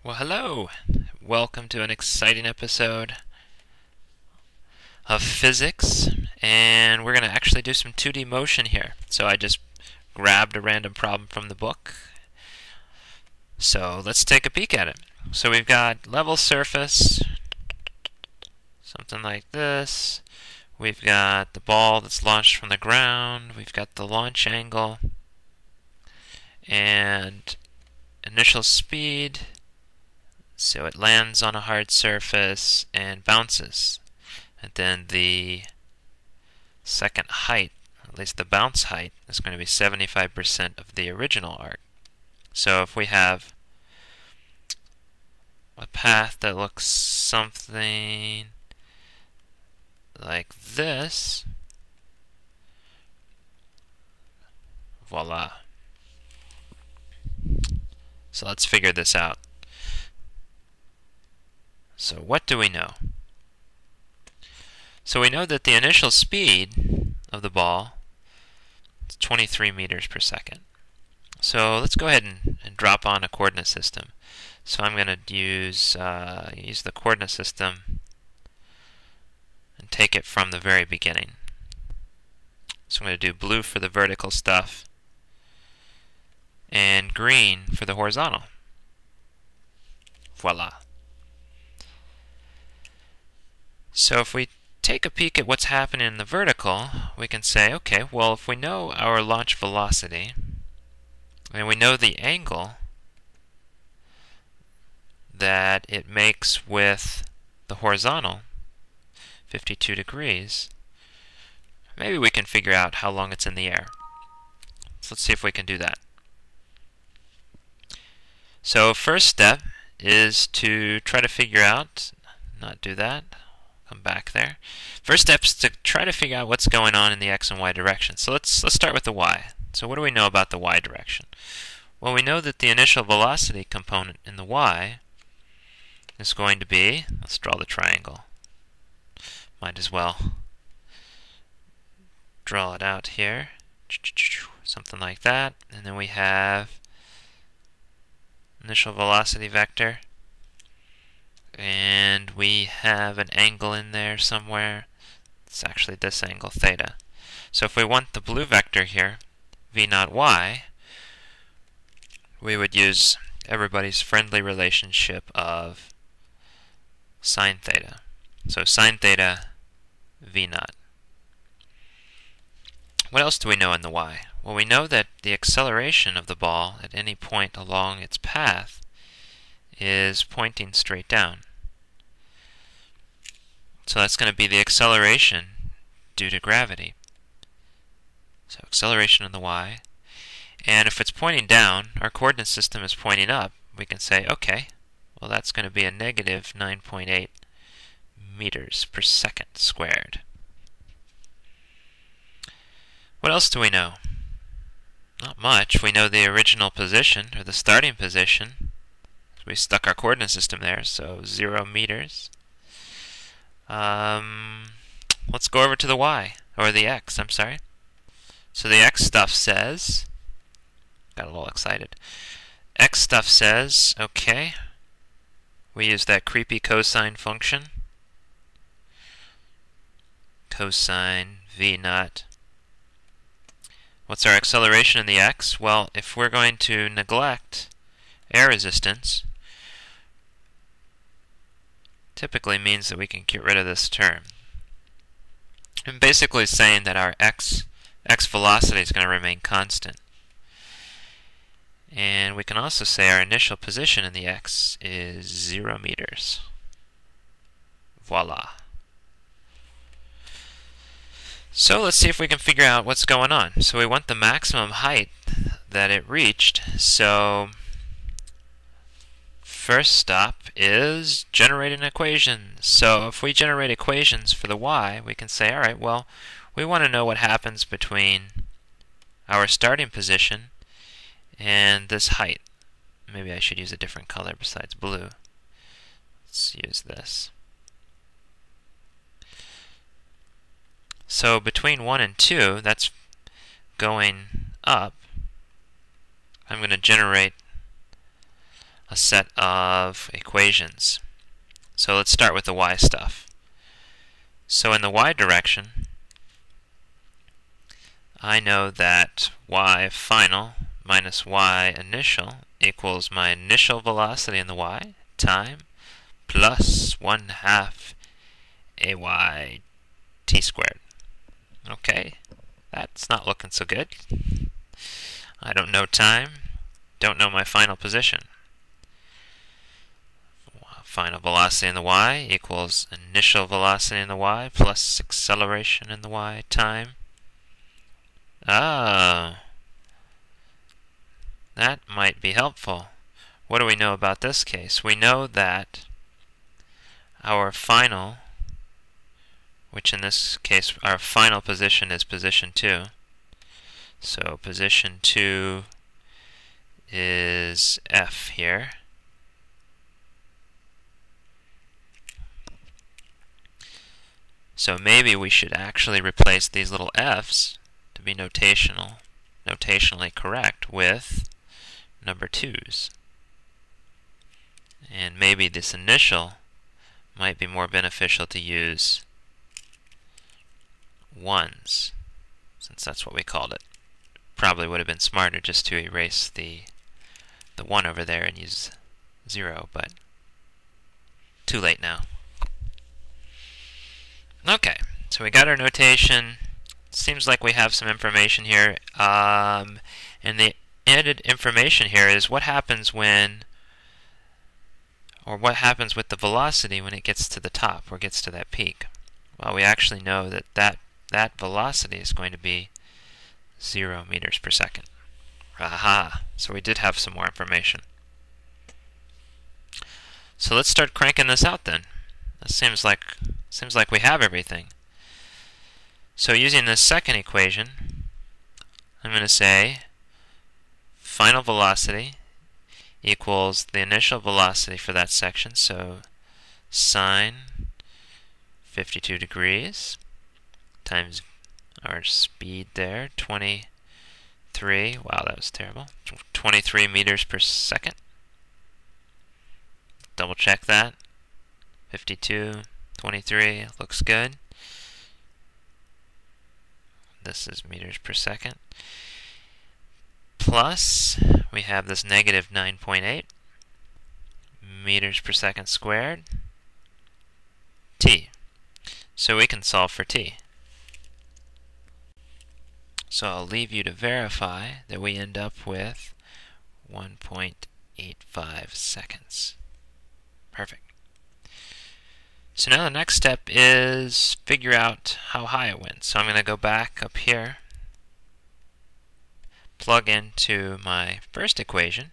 Well, hello! Welcome to an exciting episode of physics, and we're going to actually do some 2D motion here. So I just grabbed a random problem from the book. So let's take a peek at it. So we've got level surface, something like this. We've got the ball that's launched from the ground. We've got the launch angle and initial speed. So it lands on a hard surface and bounces. And then the second height, at least the bounce height, is going to be 75% of the original arc. So if we have a path that looks something like this, voila. So let's figure this out. So what do we know? So we know that the initial speed of the ball is 23 meters per second. So let's go ahead and drop on a coordinate system. So I'm going to use the coordinate system and take it from the very beginning. So I'm going to do blue for the vertical stuff and green for the horizontal. Voila. So if we take a peek at what's happening in the vertical, we can say, okay, well, if we know our launch velocity and we know the angle that it makes with the horizontal, 52 degrees, maybe we can figure out how long it's in the air. So let's see if we can do that. So first step is to try to figure out, not do that, come back there. First step is to try to figure out what's going on in the x and y direction. So let's start with the y. So what do we know about the y direction? Well, we know that the initial velocity component in the y is going to be, let's draw the triangle. Might as well draw it out here. Something like that. And then we have initial velocity vector. And we have an angle in there somewhere. It's actually this angle, theta. So if we want the blue vector here, v naught y, we would use everybody's friendly relationship of sine theta. So sine theta, v naught. What else do we know in the y? Well, we know that the acceleration of the ball at any point along its path is pointing straight down. So that's going to be the acceleration due to gravity. So acceleration in the y. And if it's pointing down, our coordinate system is pointing up, we can say, okay, well that's going to be a negative 9.8 meters per second squared. What else do we know? Not much. We know the original position, or the starting position. We stuck our coordinate system there, so 0 meters. Let's go over to the y, or the x, I'm sorry. So the x stuff says, got a little excited. X stuff says, okay, we use that creepy cosine function. Cosine v naught. What's our acceleration in the x? Well, if we're going to neglect air resistance, typically means that we can get rid of this term. I'm basically saying that our x velocity is going to remain constant. And we can also say our initial position in the x is 0 meters. Voila. So let's see if we can figure out what's going on. So we want the maximum height that it reached. So first stop is generate an equation. So if we generate equations for the y, we can say, all right, well, we want to know what happens between our starting position and this height. Maybe I should use a different color besides blue. Let's use this. So between 1 and 2, that's going up. I'm going to generate a set of equations. So let's start with the y stuff. So in the y direction, I know that y final minus y initial equals my initial velocity in the y time plus 1/2 ay t squared. Okay, that's not looking so good. I don't know time, don't know my final position. Final velocity in the y equals initial velocity in the y plus acceleration in the y time. Oh, that might be helpful. What do we know about this case? We know that our final, which in this case our final position is position 2. So position 2 is F here. So maybe we should actually replace these little f's to be notationally correct with number 2's. And maybe this initial might be more beneficial to use 1's, since that's what we called it. Probably would have been smarter just to erase the 1 over there and use 0, but too late now. Okay, so we got our notation. Seems like we have some information here. And the added information here is what happens when, or what happens with the velocity when it gets to the top or gets to that peak. Well, we actually know that velocity is going to be 0 meters per second. Aha! So we did have some more information. So let's start cranking this out then. It seems like we have everything. So using this second equation, I'm going to say final velocity equals the initial velocity for that section, so sine 52 degrees times our speed there, 23, wow, that was terrible, 23 meters per second. Double check that. 52, 23, looks good. This is meters per second. Plus, we have this negative 9.8 meters per second squared, t. So we can solve for t. So I'll leave you to verify that we end up with 1.85 seconds. Perfect. So now the next step is figure out how high it went. So I'm going to go back up here, plug into my first equation,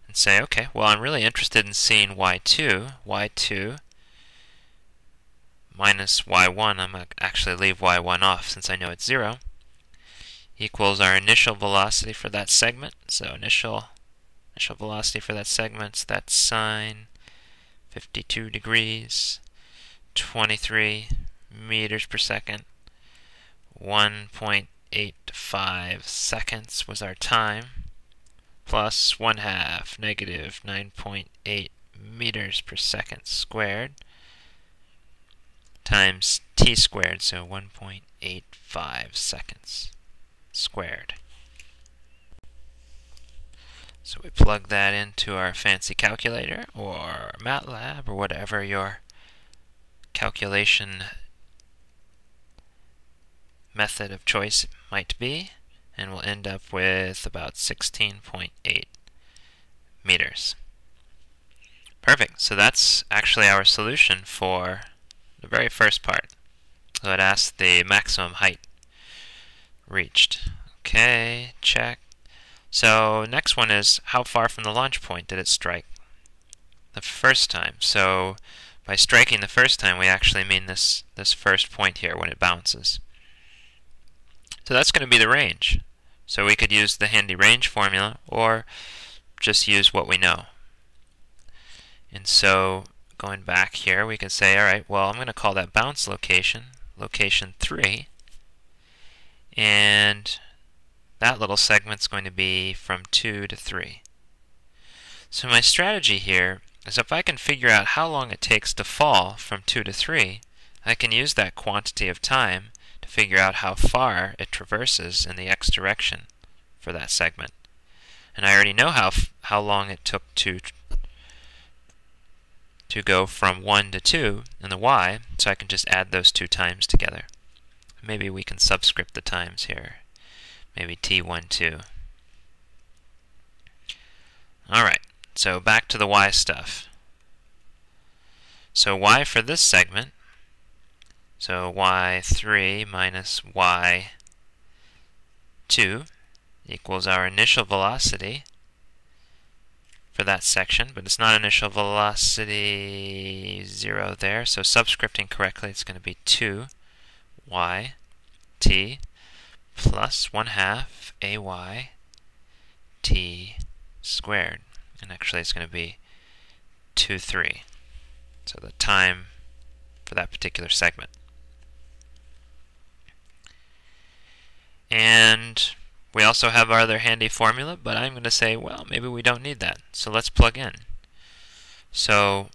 and say, okay, well, I'm really interested in seeing y2 minus y1. I'm going to actually leave y1 off since I know it's 0, equals our initial velocity for that segment. So initial velocity for that segment, so that's sine 52 degrees, 23 meters per second, 1.85 seconds was our time, plus 1/2 negative 9.8 meters per second squared, times t squared, so 1.85 seconds squared. So we plug that into our fancy calculator or MATLAB or whatever your calculation method of choice might be, and we'll end up with about 16.8 meters. Perfect. So that's actually our solution for the very first part. So it asks the maximum height reached. Okay, check. So next one is how far from the launch point did it strike the first time. So by striking the first time, we actually mean this first point here when it bounces. So that's going to be the range. So we could use the handy range formula or just use what we know. And so going back here, we can say, all right, well, I'm going to call that bounce location, location 3. And that little segment's going to be from 2 to 3. So my strategy here is if I can figure out how long it takes to fall from 2 to 3, I can use that quantity of time to figure out how far it traverses in the x direction for that segment. And I already know how long it took to go from 1 to 2 in the y, so I can just add those two times together. Maybe we can subscript the times here. Maybe t12. Alright, so back to the y stuff. So y for this segment, so y3 minus y2 equals our initial velocity for that section, but it's not initial velocity 0 there, so subscripting correctly it's going to be 2y t plus 1/2 ay t squared. And actually it's going to be 2/3. So the time for that particular segment. And we also have our other handy formula, but I'm going to say, well, maybe we don't need that. So let's plug in. So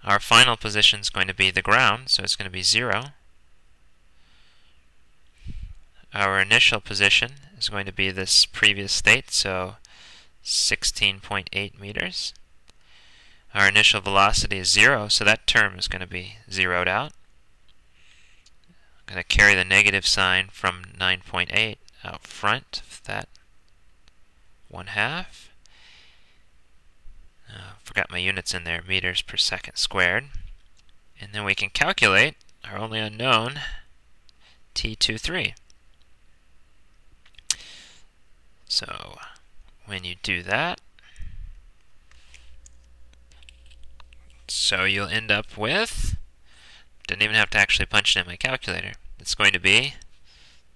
our final position is going to be the ground, so it's going to be 0. Our initial position is going to be this previous state, so 16.8 meters. Our initial velocity is 0, so that term is going to be zeroed out. I'm going to carry the negative sign from 9.8 out front of that 1/2. Forgot my units in there, meters per second squared. And then we can calculate our only unknown, t23. So when you do that, so you'll end up with, didn't even have to actually punch it in my calculator, it's going to be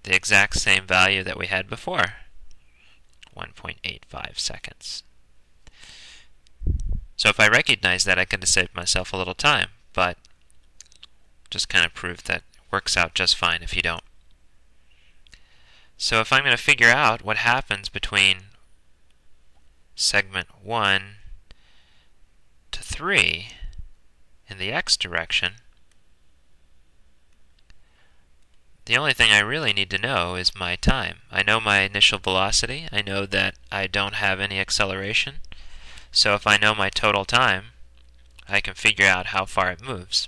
the exact same value that we had before, 1.85 seconds. So if I recognize that, I could have saved myself a little time, but just kind of proved that it works out just fine if you don't. So if I'm going to figure out what happens between segment 1 to 3 in the x direction, the only thing I really need to know is my time. I know my initial velocity. I know that I don't have any acceleration. So if I know my total time, I can figure out how far it moves.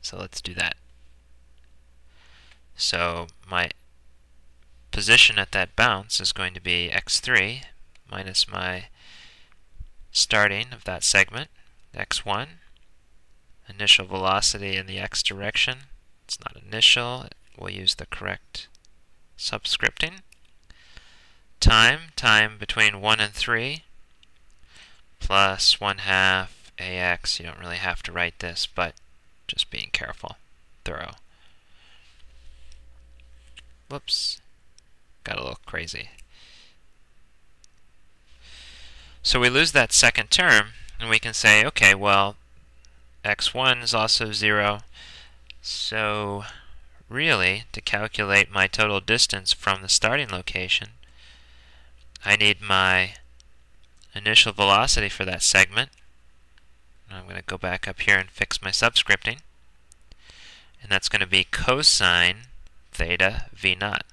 So let's do that. So my position at that bounce is going to be x3 minus my starting of that segment, x1. Initial velocity in the x direction. It's not initial. We'll use the correct subscripting. Time between 1 and 3, plus 1/2 ax. You don't really have to write this, but just being careful, thorough. Whoops, got a little crazy. So we lose that second term, and we can say, okay, well, x1 is also 0, so really, to calculate my total distance from the starting location, I need my initial velocity for that segment. I'm going to go back up here and fix my subscripting. And that's going to be cosine theta v naught.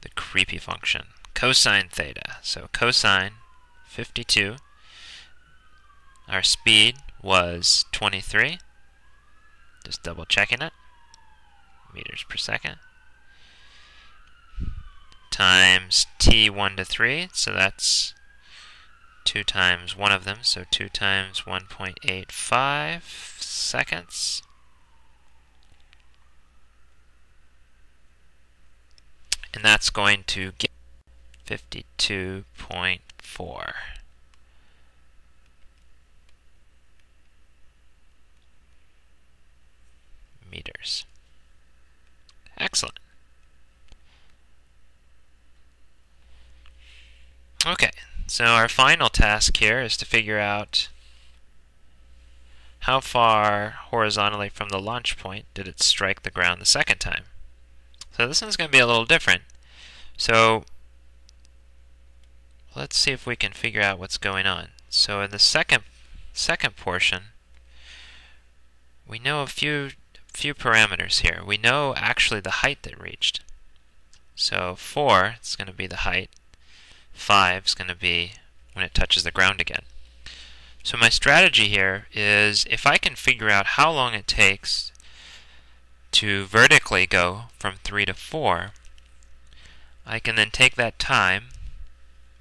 The creepy function. Cosine theta. So cosine 52. Our speed was 23. Just double checking it. Meters per second. Times t1 to 3, so that's 2 times one of them, so 2 times 1.85 seconds. And that's going to get 52.4 meters. Excellent. Okay, so our final task here is to figure out how far horizontally from the launch point did it strike the ground the second time. So this one's going to be a little different. So Let's see if we can figure out what's going on. So in the second portion, we know a few parameters here. We know actually the height that reached. So 4 is going to be the height. 5 is going to be when it touches the ground again. So my strategy here is if I can figure out how long it takes to vertically go from 3 to 4, I can then take that time,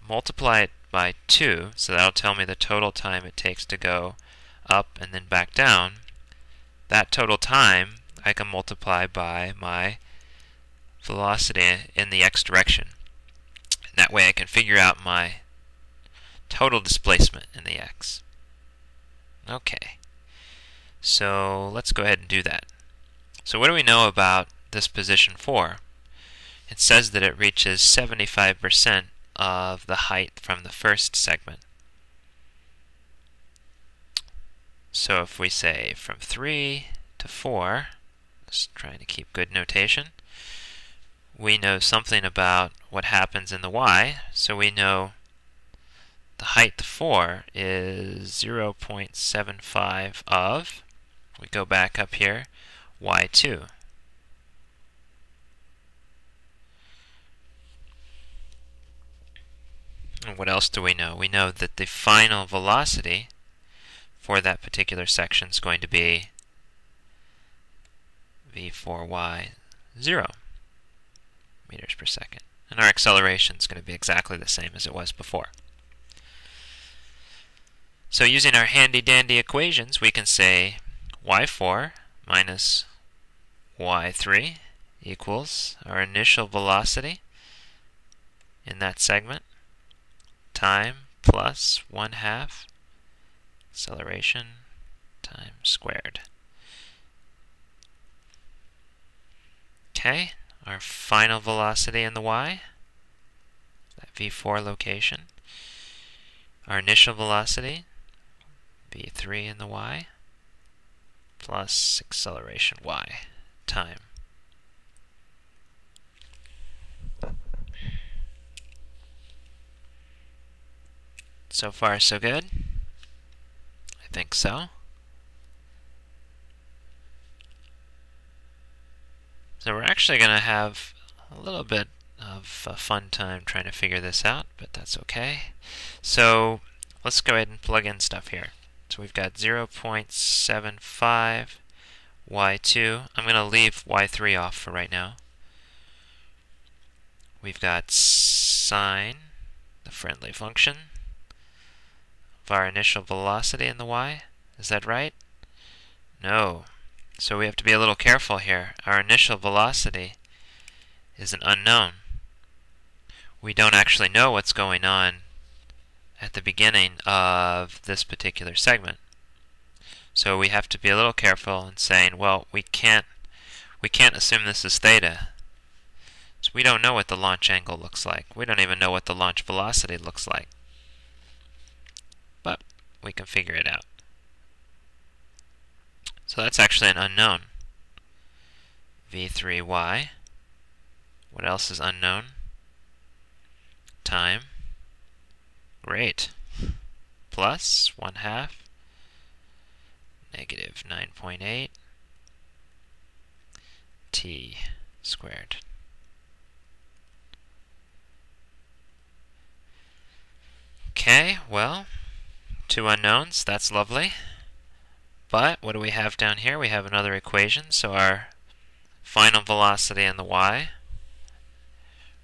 multiply it by 2, so that'll tell me the total time it takes to go up and then back down. That total time I can multiply by my velocity in the x direction. And that way I can figure out my total displacement in the x. Okay, so let's go ahead and do that. So what do we know about this position 4? It says that it reaches 75% of the height from the first segment. So if we say from 3 to 4, just trying to keep good notation, we know something about what happens in the y. So we know the height to 4 is 0.75 of, we go back up here, y2. And what else do we know? We know that the final velocity for that particular section is going to be v4y 0 meters per second. And our acceleration is going to be exactly the same as it was before. So using our handy-dandy equations, we can say y4 minus y3 equals our initial velocity in that segment, time plus 1/2 acceleration time squared. Okay, our final velocity in the y, that v4 location. Our initial velocity, v3 in the y, plus acceleration y, time. So far, so good? I think so. So we're actually going to have a little bit of a fun time trying to figure this out, but that's okay. So let's go ahead and plug in stuff here. So we've got 0.75 y2. I'm going to leave y3 off for right now. We've got sine, the friendly function, of our initial velocity in the y. Is that right? No. So we have to be a little careful here. Our initial velocity is an unknown. We don't actually know what's going on at the beginning of this particular segment. So we have to be a little careful in saying, well, we can't assume this is theta. So we don't know what the launch angle looks like. We don't even know what the launch velocity looks like. But we can figure it out. So that's actually an unknown. v3y. What else is unknown? Time. Great. Plus 1/2 negative 9.8 t squared. Okay, well, 2 unknowns, that's lovely. But what do we have down here? We have another equation. So our final velocity in the y,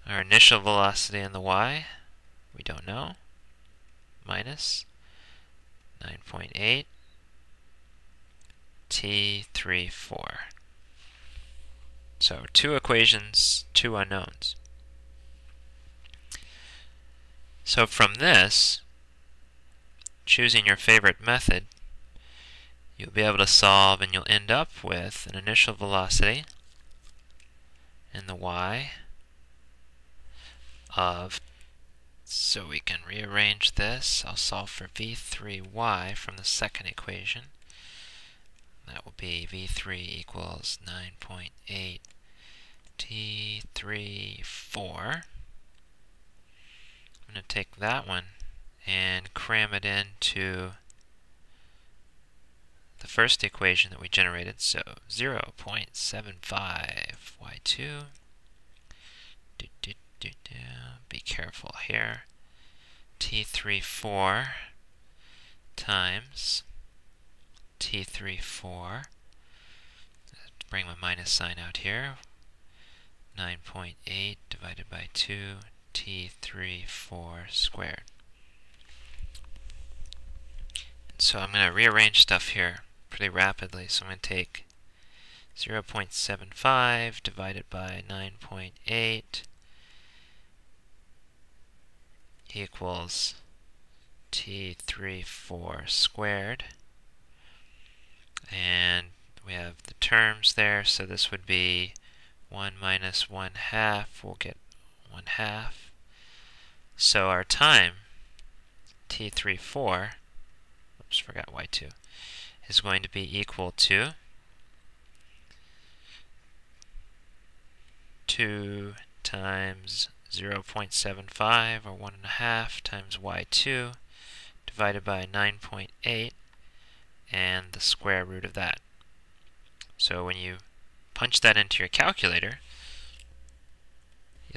our initial velocity in the y, we don't know, minus 9.8 t34. So 2 equations, 2 unknowns. So from this, choosing your favorite method, you'll be able to solve and you'll end up with an initial velocity in the y of, so we can rearrange this. I'll solve for v3y from the second equation. That will be v3 equals 9.8 t34 I'm going to take that one and cram it into the first equation that we generated. So 0.75 y2. Be careful here. T34 times T34. Bring my minus sign out here. 9.8 divided by 2 T34 squared. So I'm going to rearrange stuff here pretty rapidly. So I'm going to take 0.75 divided by 9.8 equals T34 squared. And we have the terms there, so this would be 1 minus 1/2. We'll get 1/2. So our time, T34, oops, forgot y2, is going to be equal to 2 times 0.75, or 1.5, times y2 divided by 9.8, and the square root of that. So when you punch that into your calculator,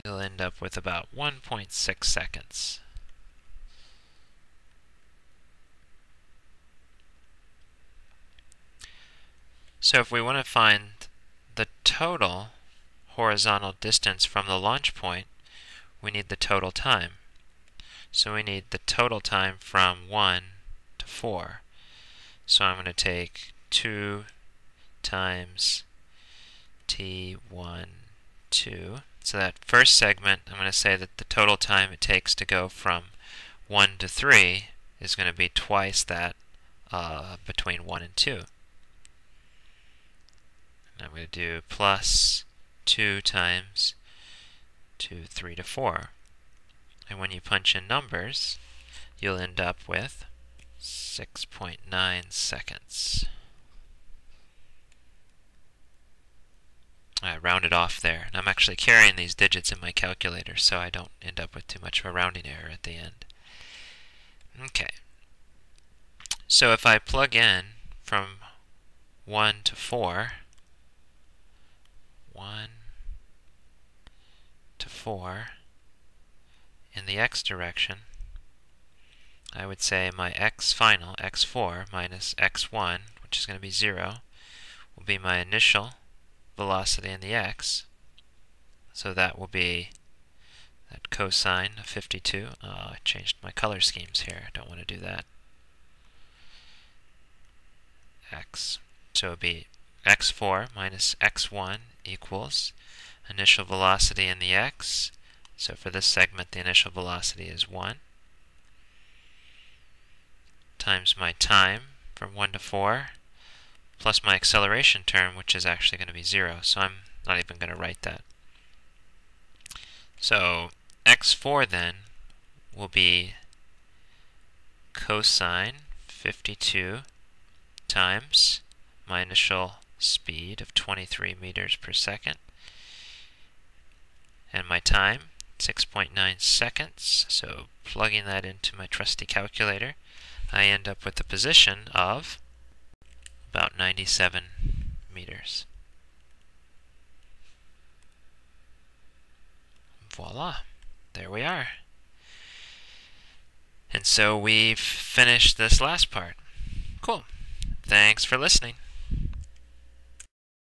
you'll end up with about 1.6 seconds. So if we want to find the total horizontal distance from the launch point, we need the total time. So we need the total time from 1 to 4. So I'm going to take 2 times T1, 2. So that first segment, I'm going to say that the total time it takes to go from 1 to 3 is going to be twice that between 1 and 2. And I'm going to do plus 2 times 2, 3 to 4. And when you punch in numbers, you'll end up with 6.9 seconds. I rounded off there, and I'm actually carrying these digits in my calculator so I don't end up with too much of a rounding error at the end. Okay, so if I plug in from 1 to 4, 1 to 4 in the x direction, I would say my x final, x4, minus x1, which is going to be 0, will be my initial velocity in the x. So that will be that cosine of 52. I changed my color schemes here. I don't want to do that. X. So it would be x4 minus x1 equals initial velocity in the x. So for this segment, the initial velocity is 1. Times my time from 1 to 4, plus my acceleration term, which is actually going to be 0. So I'm not even going to write that. So x4 then will be cosine 52 times my initial speed of 23 meters per second. And my time, 6.9 seconds. So plugging that into my trusty calculator, I end up with a position of about 97 meters. Voila, there we are. And so we've finished this last part. Cool. Thanks for listening.